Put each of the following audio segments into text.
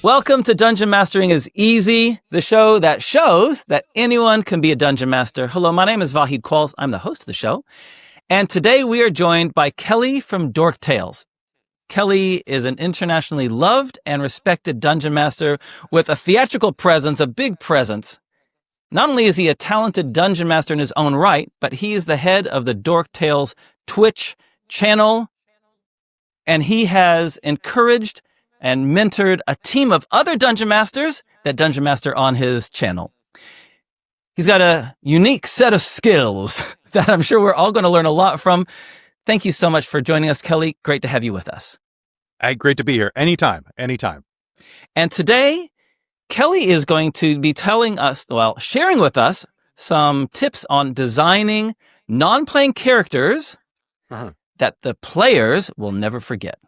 Welcome to Dungeon Mastering is Easy, the show that shows that anyone can be a dungeon master. Hello, my name is Vahid Qualls. I'm the host of the show. And today we are joined by Kelly from Dork Tales. Kelly is an internationally loved and respected dungeon master with a theatrical presence, a big presence. Not only is he a talented dungeon master in his own right, but he is the head of the Dork Tales Twitch channel. And he has encouraged and mentored a team of other dungeon masters that dungeon master on his channel. He's got a unique set of skills that I'm sure we're all going to learn a lot from. Thank you so much for joining us, Kelly. Great to have you with us. Hey, great to be here. Anytime. And today, Kelly is going to be sharing with us some tips on designing non-playing characters that the players will never forget.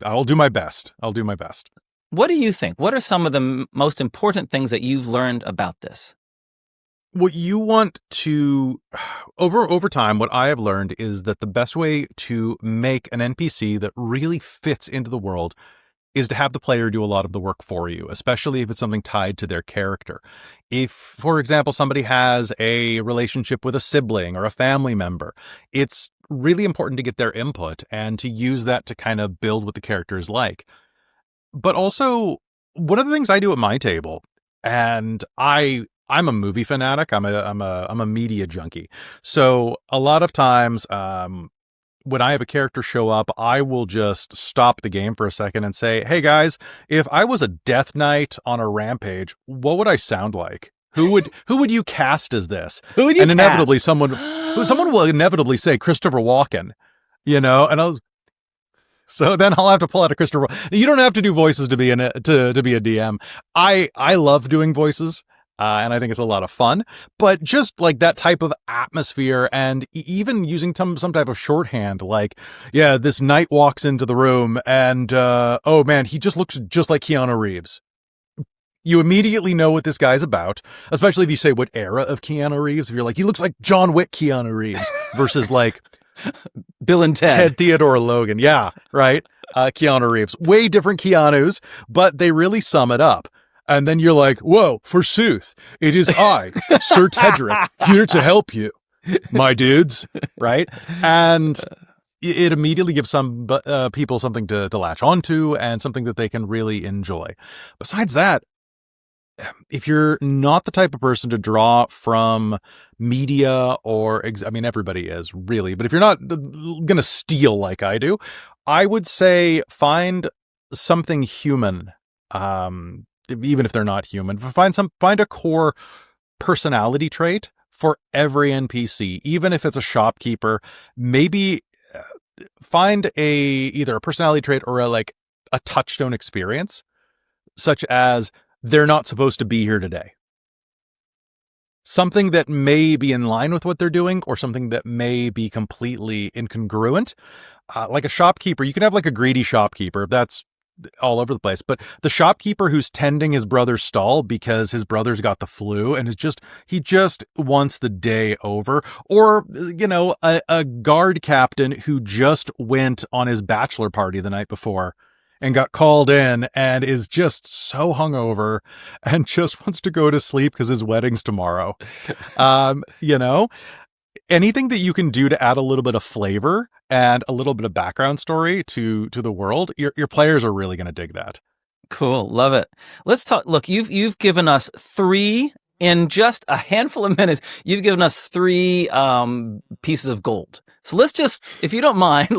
I'll do my best. What do you think? What are some of the most important things that you've learned about this? What you want to, over time, what I have learned is that the best way to make an NPC that really fits into the world is to have the player do a lot of the work for you, especially if it's something tied to their character. If, for example, somebody has a relationship with a sibling or a family member, it's really important to get their input and to use that to kind of build what the character is like. But also, one of the things I do at my table, and I'm a movie fanatic. I'm a media junkie. So a lot of times, when I have a character show up, I will just stop the game for a second and say, "Hey guys, if I was a Death Knight on a rampage, what would I sound like? Who would you cast as this?" And inevitably, someone will inevitably say Christopher Walken, and so then I'll have to pull out a Christopher. You don't have to do voices to be a DM. I love doing voices. And I think it's a lot of fun, but just like that type of atmosphere and even using some type of shorthand, like, yeah, this knight walks into the room and, oh man, he just looks just like Keanu Reeves. You immediately know what this guy's about, especially if you say what era of Keanu Reeves. If you're like, he looks like John Wick Keanu Reeves versus like Bill and Ted Theodore Logan. Yeah, right. Keanu Reeves, way different Keanus, but they really sum it up. And then you're like, whoa, forsooth, it is I, Sir Tedric, here to help you, my dudes, right? And it immediately gives some people something to latch onto and something that they can really enjoy. Besides that, if you're not the type of person to draw from media or, everybody is really, but if you're not going to steal like I do, I would say find something human, even if they're not human, find a core personality trait for every NPC, even if it's a shopkeeper. Maybe find either a personality trait or a touchstone experience, such as they're not supposed to be here today. Something that may be in line with what they're doing or something that may be completely incongruent. Like a shopkeeper, you can have like a greedy shopkeeper. That's all over the place, but the shopkeeper who's tending his brother's stall because his brother's got the flu and he just wants the day over, or a guard captain who just went on his bachelor party the night before and got called in and is just so hungover and just wants to go to sleep because his wedding's tomorrow. Anything that you can do to add a little bit of flavor and a little bit of background story to the world, your players are really going to dig that. Cool. Love it. Let's talk. Look, you've given us in just a handful of minutes, you've given us 3 pieces of gold. So let's just, if you don't mind,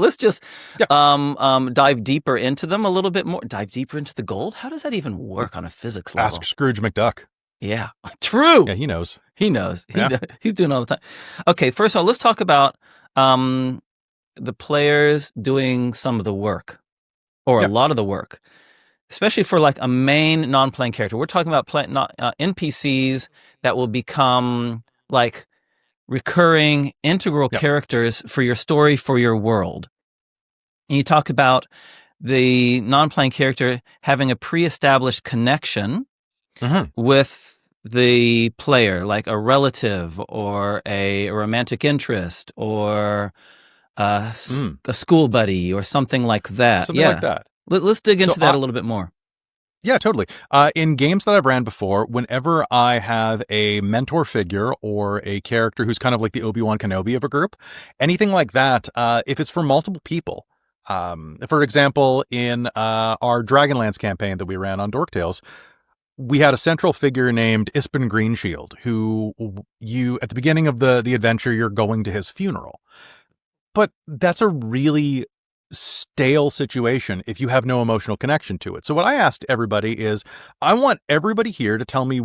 dive deeper into them a little bit more. Dive deeper into the gold. How does that even work on a physics level? Ask Scrooge McDuck. Yeah, true. Yeah, he knows. He's doing all the time. Okay, first of all, let's talk about the players doing some of the work, or a lot of the work, especially for like a main non-playing character. We're talking about NPCs that will become like recurring, integral characters for your story, for your world. And you talk about the non-playing character having a pre-established connection with the player, like a relative or a romantic interest or a school buddy or something like that. Something like that. Let's dig into that a little bit more. Yeah, totally. In games that I've ran before, whenever I have a mentor figure or a character who's kind of like the Obi-Wan Kenobi of a group, anything like that, if it's for multiple people, for example, in our Dragonlance campaign that we ran on Dork Tales, we had a central figure named Ispin Greenshield, who at the beginning of the adventure, you're going to his funeral. But that's a really stale situation if you have no emotional connection to it. So what I asked everybody is, I want everybody here to tell me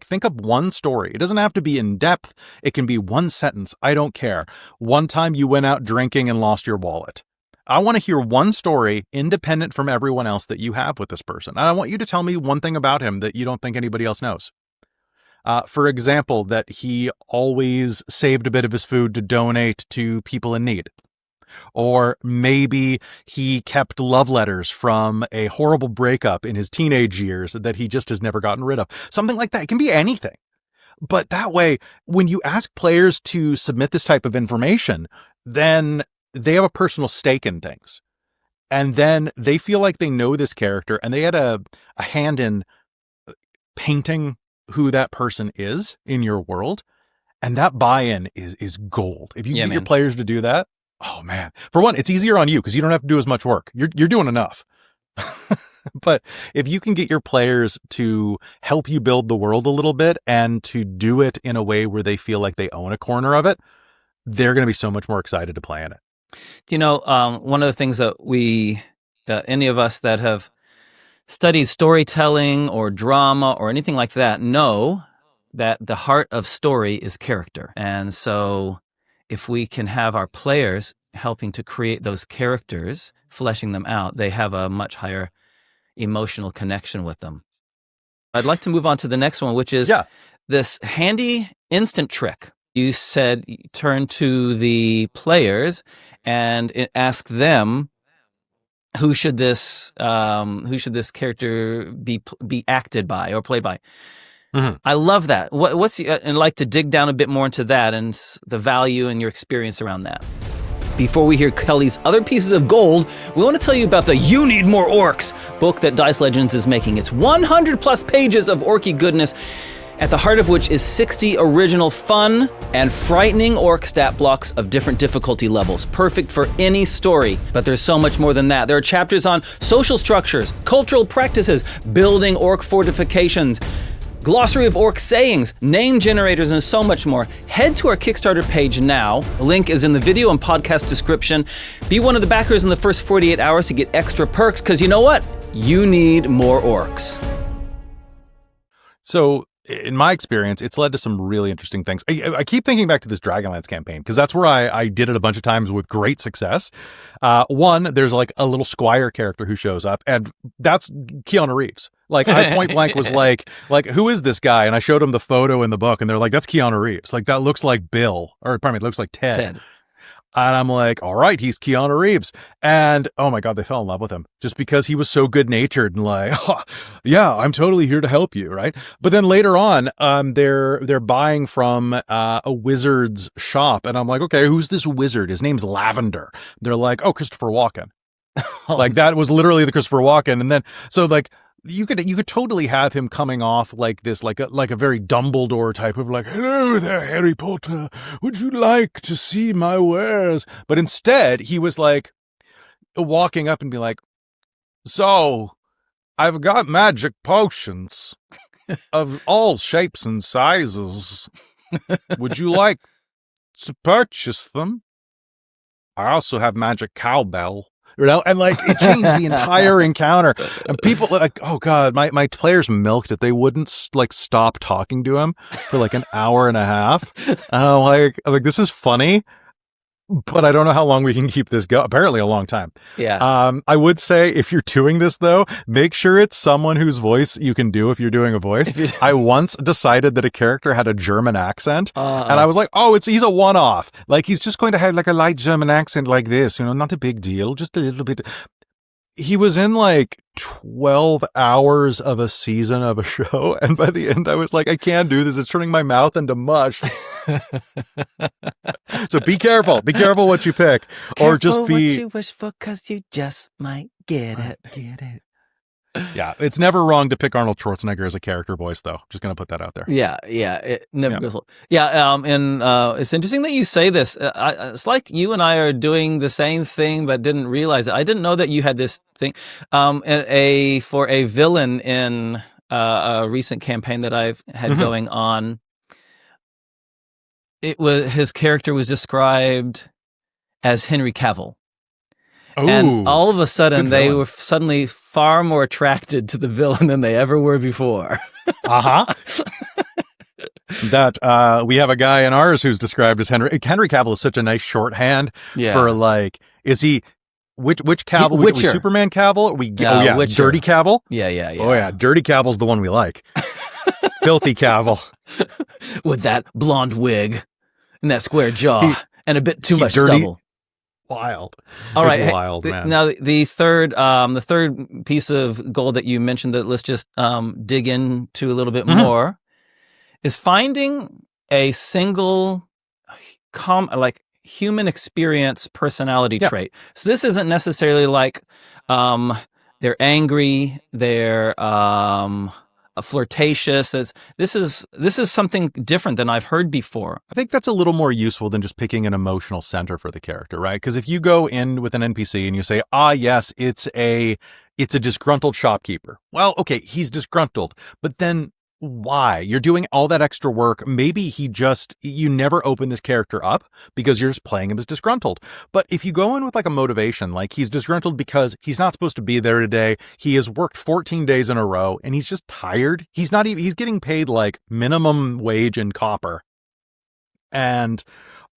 think up one story. It doesn't have to be in depth. It can be one sentence. I don't care. One time you went out drinking and lost your wallet. I want to hear one story independent from everyone else that you have with this person. And I want you to tell me one thing about him that you don't think anybody else knows. For example, that he always saved a bit of his food to donate to people in need. Or maybe he kept love letters from a horrible breakup in his teenage years that he just has never gotten rid of. Something like that. It can be anything. But that way, when you ask players to submit this type of information, then they have a personal stake in things. And then they feel like they know this character and they had a hand in painting who that person is in your world. And that buy-in is gold. If you get your players to do that, oh man, for one, it's easier on you because you don't have to do as much work. You're doing enough. But if you can get your players to help you build the world a little bit and to do it in a way where they feel like they own a corner of it, they're going to be so much more excited to play in it. You know, one of the things that any of us that have studied storytelling or drama or anything like that know that the heart of story is character. And so if we can have our players helping to create those characters, fleshing them out, they have a much higher emotional connection with them. I'd like to move on to the next one, which is this handy instant trick. You said turn to the players and ask them, who should this character be acted by or played by? Mm-hmm. I love that. And like to dig down a bit more into that and the value and your experience around that. Before we hear Kelly's other pieces of gold, we want to tell you about the You Need More Orcs book that Dice Legenz is making. It's 100 plus pages of orky goodness, at the heart of which is 60 original fun and frightening orc stat blocks of different difficulty levels, perfect for any story. But there's so much more than that. There are chapters on social structures, cultural practices, building orc fortifications, glossary of orc sayings, name generators, and so much more. Head to our Kickstarter page now. The link is in the video and podcast description. Be one of the backers in the first 48 hours to get extra perks, because you know what? You need more orcs. So, in my experience, it's led to some really interesting things. I keep thinking back to this Dragonlance campaign because that's where I did it a bunch of times with great success. One, there's like a little squire character who shows up, and that's Keanu Reeves. Like, I point blank was like, who is this guy? And I showed him the photo in the book, and they're like, that's Keanu Reeves. Like, that looks like Bill, or pardon me, it looks like Ted. And I'm like, all right, he's Keanu Reeves. And oh my God, they fell in love with him just because he was so good natured and like, oh, yeah, I'm totally here to help you. Right. But then later on, they're buying from a wizard's shop. And I'm like, okay, who's this wizard? His name's Lavender. They're like, oh, Christopher Walken. Like that was literally the Christopher Walken. And then, so like, you could totally have him coming off like this, like a very Dumbledore type of like, hello there, Harry Potter. Would you like to see my wares? But instead, he was like walking up and be like, so I've got magic potions of all shapes and sizes. Would you like to purchase them? I also have magic cowbell. You know, and like it changed the entire encounter. And people like, oh God, my players milked it. They wouldn't like stop talking to him for like an hour and a half. And I'm like, this is funny, but I don't know how long we can keep this going. Apparently a long time. Yeah. I would say if you're doing this though, make sure it's someone whose voice you can do if you're doing a voice. I once decided that a character had a German accent and I was like, oh, he's a one-off. Like he's just going to have like a light German accent like this, you know, not a big deal, just a little bit. He was in like 12 hours of a season of a show. And by the end, I was like, I can't do this. It's turning my mouth into mush. So be careful. Be careful what you pick. Careful or just be what you wish for, because you just might Get it. Get it. Yeah, it's never wrong to pick Arnold Schwarzenegger as a character voice, though. Just going to put that out there. Yeah, it never goes. Yeah, and it's interesting that you say this. It's like you and I are doing the same thing, but didn't realize it. I didn't know that you had this thing. For a villain in a recent campaign that I've had going on, his character was described as Henry Cavill. Ooh, and all of a sudden, they villain. were suddenly far more attracted to the villain than they ever were before. That we have a guy in ours who's described as Henry Cavill is such a nice shorthand for like, is he which Cavill? We Superman Cavill? Witcher. Dirty Cavill? Yeah. Oh yeah, Dirty Cavill's the one we like. Filthy Cavill. With that blonde wig and that square jaw and a bit too much stubble. Wild. All right. Wild, man. Now the third piece of gold that you mentioned that let's just dig into a little bit more is finding a single human experience personality trait. So this isn't necessarily like they're angry, they're flirtatious. This is something different than I've heard before. I think that's a little more useful than just picking an emotional center for the character, right? Because if you go in with an NPC and you say, yes, it's a disgruntled shopkeeper. Well, okay, he's disgruntled, but then why? You're doing all that extra work. Maybe you never open this character up because you're just playing him as disgruntled. But if you go in with like a motivation, like he's disgruntled because he's not supposed to be there today. He has worked 14 days in a row and he's just tired. He's getting paid like minimum wage in copper. And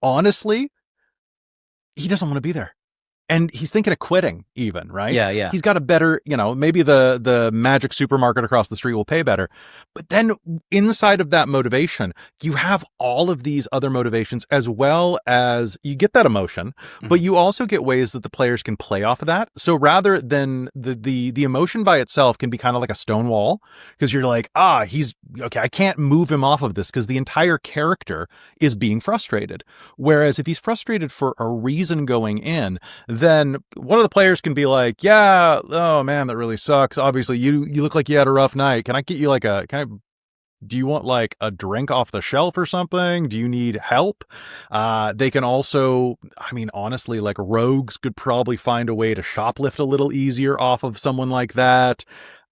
honestly, he doesn't want to be there. And he's thinking of quitting even, right? Yeah. He's got a better, maybe the magic supermarket across the street will pay better. But then inside of that motivation, you have all of these other motivations as well as you get that emotion, but you also get ways that the players can play off of that. So rather than the emotion by itself can be kind of like a stone wall because you're like, he's okay. I can't move him off of this because the entire character is being frustrated. Whereas if he's frustrated for a reason going in, then one of the players can be like, oh man, that really sucks. Obviously, you look like you had a rough night. Can I get you like do you want like a drink off the shelf or something? Do you need help? They can also, honestly, like rogues could probably find a way to shoplift a little easier off of someone like that.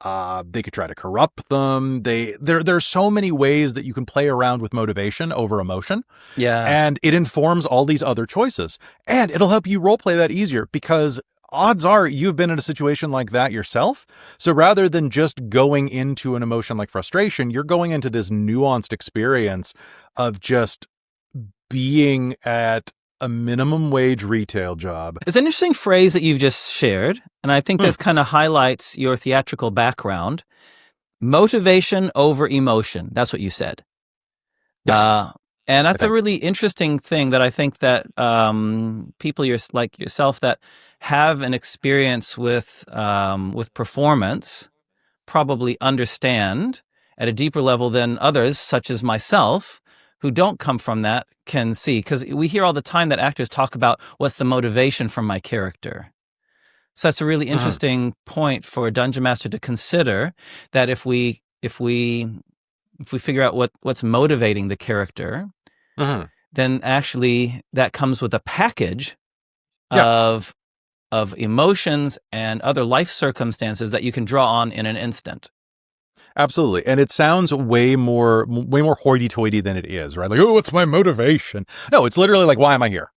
They could try to corrupt them. There's so many ways that you can play around with motivation over emotion. Yeah. And it informs all these other choices. And it'll help you roleplay that easier because odds are you've been in a situation like that yourself. So rather than just going into an emotion like frustration, you're going into this nuanced experience of just being at a minimum wage retail job. It's an interesting phrase that you've just shared, and I think this kind of highlights your theatrical background. Motivation over emotion. That's what you said. Yes. And that's a really interesting thing that I think that people like yourself that have an experience with performance probably understand at a deeper level than others, such as myself, who don't come from that can see. Because we hear all the time that actors talk about what's the motivation from my character. So that's a really interesting point for a dungeon master to consider, that if we figure out what's motivating the character, then actually that comes with a package of emotions and other life circumstances that you can draw on in an instant. Absolutely. And it sounds way more hoity-toity than it is, right? Like, what's my motivation? No, it's literally like, why am I here?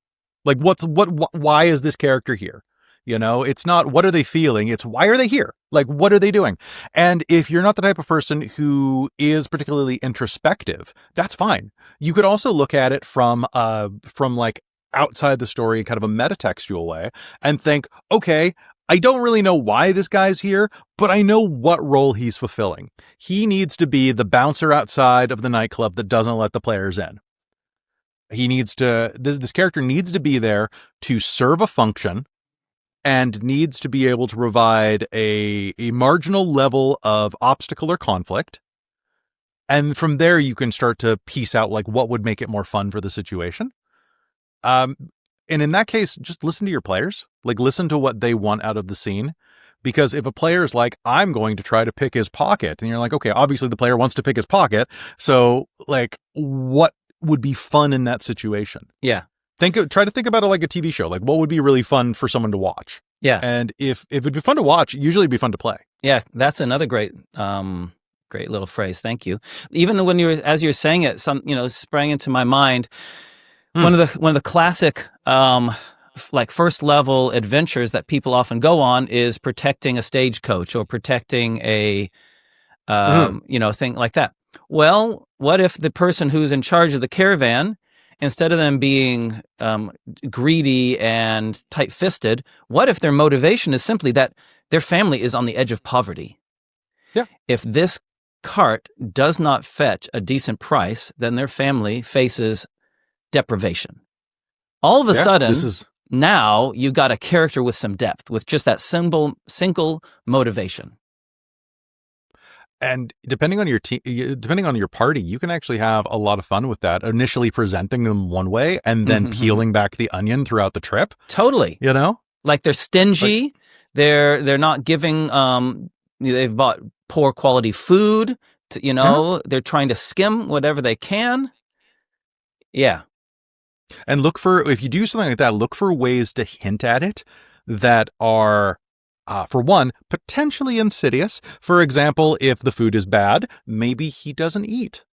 Like, why is this character here? It's not what are they feeling? It's why are they here? Like, what are they doing? And if you're not the type of person who is particularly introspective, that's fine. You could also look at it from like outside the story, kind of a metatextual way, and think, okay, I don't really know why this guy's here, but I know what role he's fulfilling. He needs to be the bouncer outside of the nightclub that doesn't let the players in. This character needs to be there to serve a function and needs to be able to provide a marginal level of obstacle or conflict. And from there, you can start to piece out like what would make it more fun for the situation. And in that case, just listen to your players, like listen to what they want out of the scene, Because if a player is like, I'm going to try to pick his pocket, and you're like, okay, obviously the player wants to pick his pocket. So like, what would be fun in that situation? Yeah. Try to think about it like a TV show. Like, what would be really fun for someone to watch? Yeah. And if it'd be fun to watch, usually it'd be fun to play. Yeah, that's another great little phrase. Thank you. Even when as you're saying it, sprang into my mind. One of the classic like first level adventures that people often go on is protecting a stagecoach or protecting a thing like that. Well, what if the person who's in charge of the caravan, instead of them being greedy and tight-fisted, what if their motivation is simply that their family is on the edge of poverty? Yeah. If this cart does not fetch a decent price, then their family faces deprivation. All of a sudden, now you got a character with some depth, with just that single motivation. And depending on your party, you can actually have a lot of fun with that. Initially presenting them one way and then peeling back the onion throughout the trip. Totally. Like they're stingy. They're not giving. They've bought poor quality food. They're trying to skim whatever they can. Yeah. And if you do something like that, look for ways to hint at it that are, for one, potentially insidious. For example, if the food is bad, maybe he doesn't eat.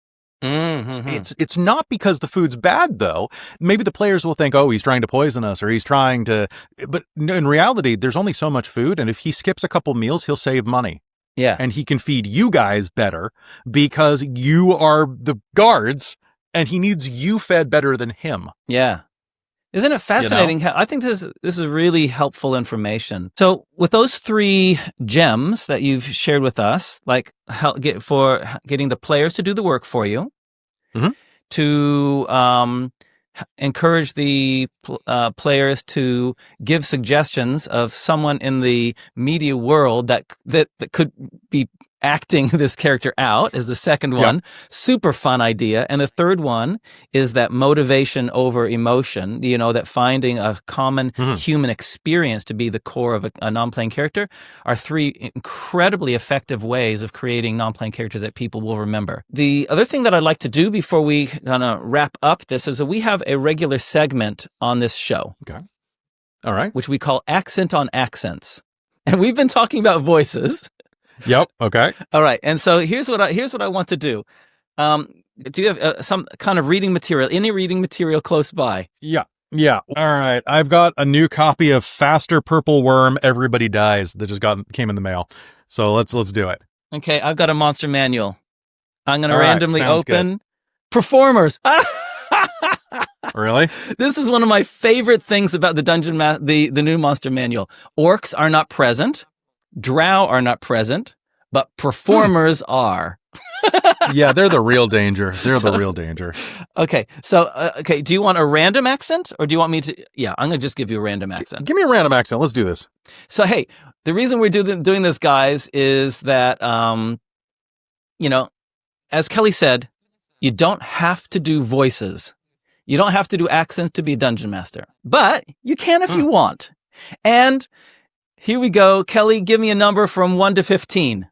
It's not because the food's bad, though. Maybe the players will think, oh, he's trying to poison us, or he's trying to... But in reality, there's only so much food, and if he skips a couple meals, he'll save money. Yeah. And he can feed you guys better because you are the guards, and he needs you fed better than him. Yeah. Isn't it fascinating? I think this is really helpful information. So with those 3 gems that you've shared with us, like for getting the players to do the work for you, to encourage the players to give suggestions of someone in the media world that could be acting this character out is the second one. Super fun idea. And the third one is that motivation over emotion, that finding a common human experience to be the core of a non-playing character are 3 incredibly effective ways of creating non-playing characters that people will remember. The other thing that I'd like to do before we wrap up this is that we have a regular segment on this show. Okay. All right. Which we call Accent on Accents. And we've been talking about voices. Yep. Okay. All right. And so here's what I want to do. Do you have some kind of reading material? Any reading material close by? Yeah. All right. I've got a new copy of Faster Purple Worm. Everybody Dies that just came in the mail. So let's do it. Okay. I've got a monster manual. I'm going to randomly open good. Performers. Really? This is one of my favorite things about the the new monster manual. Orcs are not present. Drow are not present, but performers are. Yeah, they're the real danger. They're the real danger. Okay, so, do you want a random accent, or do you want me to... Yeah, I'm going to just give you a random accent. Give me a random accent. Let's do this. So, hey, the reason we're doing this, guys, is that, as Kelly said, you don't have to do voices. You don't have to do accents to be a dungeon master, but you can if you want. And... here we go. Kelly, give me a number from 1 to 15.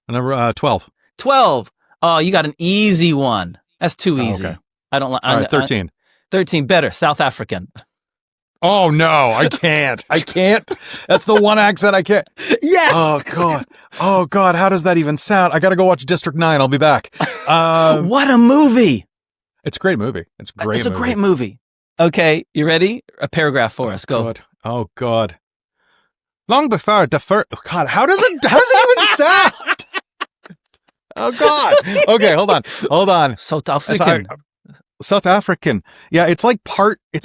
Number 12. 12. Oh, you got an easy one. That's too easy. Okay. I don't like. All right, 13. 13. Better. South African. Oh no, I can't. I can't. That's the one accent I can't. Yes. Oh god. How does that even sound? I got to go watch District 9. I'll be back. What a movie! It's a great movie. It's a great movie. Okay, you ready? A paragraph for us. Go. God. Oh god. Long before the first... Oh, God, how does it even sound? Oh, God. Okay, hold on. South African. South African. Yeah, it's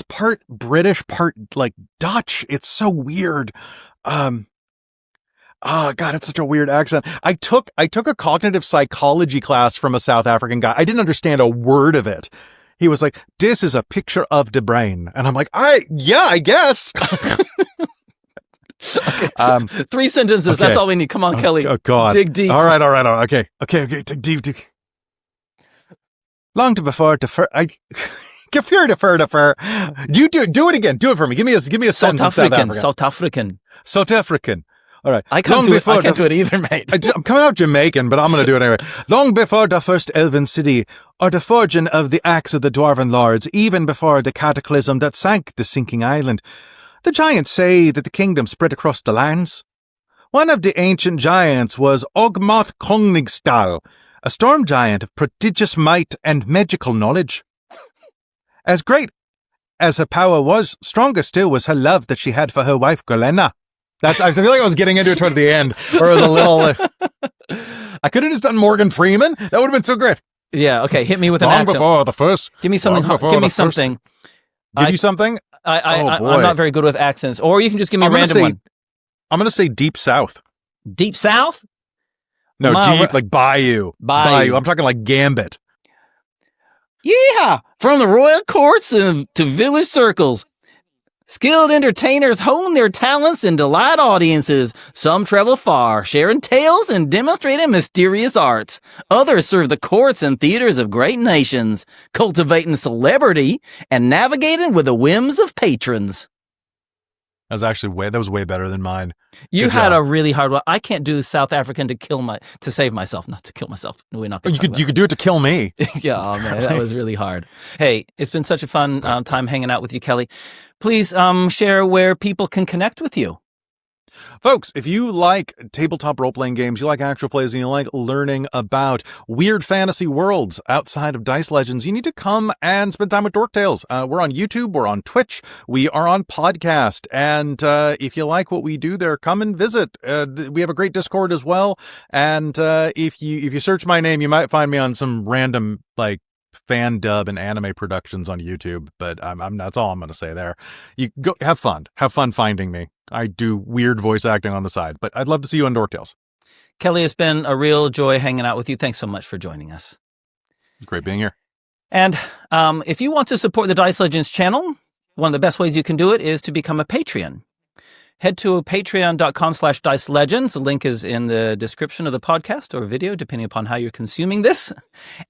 part British, part, like, Dutch. It's so weird. Oh, God, it's such a weird accent. I took a cognitive psychology class from a South African guy. I didn't understand a word of it. He was like, this is a picture of the brain. And I'm like, I guess. Okay, 3 sentences. Okay. That's all we need. Come on, Kelly. Oh God. Dig deep. All right. Okay. Dig deep. Long before the fur. You do it again. Do it for me. Give me a sentence. South African. South African. All right. I can't do it either, mate. I'm coming out Jamaican, but I'm going to do it anyway. Long before the first elven city, or the forging of the axe of the dwarven lords, even before the cataclysm that sank the sinking island, the giants say that the kingdom spread across the lands. One of the ancient giants was Ogmoth Kongnigstal, a storm giant of prodigious might and magical knowledge. As great as her power was, stronger still was her love that she had for her wife, Gorlena. I feel like I was getting into it toward the end, where it was a little... I could have just done Morgan Freeman. That would have been so great. Yeah, okay, hit me with an accent. Before the first... Give me something. Give me something. Give you something? I'm not very good with accents. Or you can just give me a random one. I'm going to say Deep South. Deep South? No, deep, like Bayou. Bayou. I'm talking like Gambit. Yeah, from the royal courts to village circles. Skilled entertainers hone their talents and delight audiences. Some travel far, sharing tales and demonstrating mysterious arts. Others serve the courts and theaters of great nations, cultivating celebrity and navigating with the whims of patrons. That was way better than mine. You had a really hard one. I can't do South African to save myself, not to kill myself. We're not. You could do it to kill me. Yeah, oh man, that was really hard. Hey, it's been such a fun time hanging out with you, Kelly. Please share where people can connect with you. Folks, if you like tabletop role-playing games, you like actual plays, and you like learning about weird fantasy worlds outside of Dice Legends, you need to come and spend time with Dork Tales. We're on YouTube, we're on Twitch, we are on podcast, and if you like what we do there, come and visit. We have a great Discord as well, and if you search my name, you might find me on some random, like, fan dub and anime productions on YouTube, but that's all I'm going to say there. You go have fun finding me. I do weird voice acting on the side, but I'd love to see you on Dork Tales. Kelly, it's been a real joy hanging out with you. Thanks so much for joining us. It's great being here. And if you want to support the Dice Legends channel, one of the best ways you can do it is to become a Patreon. Head to patreon.com/Dice Legends. The link is in the description of the podcast or video, depending upon how you're consuming this.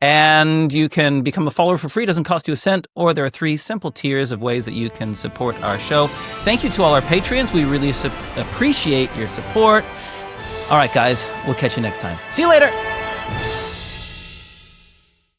And you can become a follower for free. It doesn't cost you a cent. Or there are 3 simple tiers of ways that you can support our show. Thank you to all our Patreons. We really appreciate your support. All right, guys, we'll catch you next time. See you later.